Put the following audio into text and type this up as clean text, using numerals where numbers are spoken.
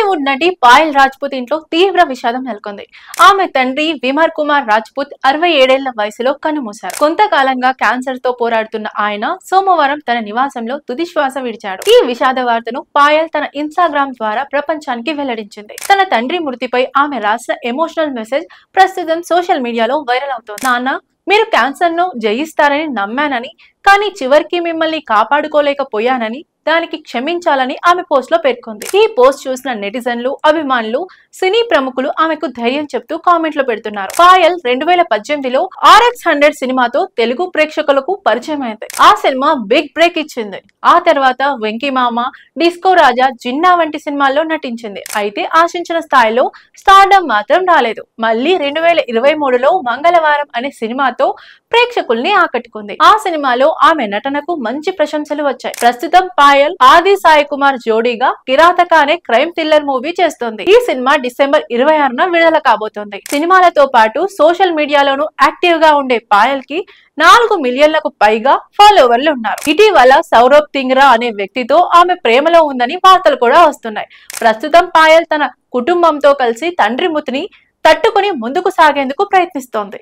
బాలీవుడ్ నటి పాయల్ రాజ్పుత్ ఇంట్లో తీవ్ర విషాదం నెలకొంది. ఆమె తండ్రి విమర్ కుమార్ రాజ్పుత్ 67 ఏళ్ల వయసులో కన్నుమూశారు. కొంతకాలంగా క్యాన్సర్ తో పోరాడుతున్న ఆయన సోమవారం తన నివాసంలో తుది శ్వాస విడిచాడు. ఈ విషాద వార్తను పాయల్ తన ఇన్స్టాగ్రామ్ ద్వారా ప్రపంచానికి వెల్లడించింది. తన తండ్రి మృతిపై ఆమె రాసిన ఎమోషనల్ మెసేజ్ ప్రస్తుతం సోషల్ మీడియాలో వైరల్ అవుతోంది. నాన్న, మీరు క్యాన్సర్ ను జయిస్తారని నమ్మానని, కానీ చివరికి మిమ్మల్ని కాపాడుకోలేకపోయానని, దానికి క్షమించాలని ఆమె పోస్ట్ లో పేర్కొంది. ఈ పోస్ట్ చూసిన నెటిజన్లు, అభిమానులు, సినీ ప్రముఖులు ఆమెకు ధైర్యం చెప్తూ కామెంట్లు పెడుతున్నారు. పాయల్ 2018లో RX100 సినిమాతో తెలుగు ప్రేక్షకులకు పరిచయం అయింది. ఆ సినిమా బిగ్ బ్రేక్ ఇచ్చింది. ఆ తర్వాత వెంకీ మామ, డిస్కో రాజా, జిన్నా వంటి సినిమాల్లో నటించింది. అయితే ఆశించిన స్థాయిలో స్టార్డమ్ మాత్రం రాలేదు. మళ్ళీ 2023లో మంగళవారం అనే సినిమాతో ప్రేక్షకుల్ని ఆకట్టుకుంది. ఆ సినిమాలో ఆమె నటనకు మంచి ప్రశంసలు వచ్చాయి. ప్రస్తుతం పాయల్ ఆది సాయి కుమార్ జోడీగా కిరాతక అనే క్రైమ్ థ్రిల్లర్ మూవీ చేస్తోంది. ఈ సినిమా డిసెంబర్ 26న విడుదల కాబోతోంది. సినిమాలతో పాటు సోషల్ మీడియాలోనూ యాక్టివ్ గా ఉండే పాయల్ కి 4 మిలియన్లకు పైగా ఫాలోవర్లు ఉన్నారు. ఇటీవల సౌరభ్ తింగ్రా అనే వ్యక్తితో ఆమె ప్రేమలో ఉందని వార్తలు కూడా వస్తున్నాయి. ప్రస్తుతం పాయల్ తన కుటుంబంతో కలిసి తండ్రి మృతిని తట్టుకుని ముందుకు సాగేందుకు ప్రయత్నిస్తోంది.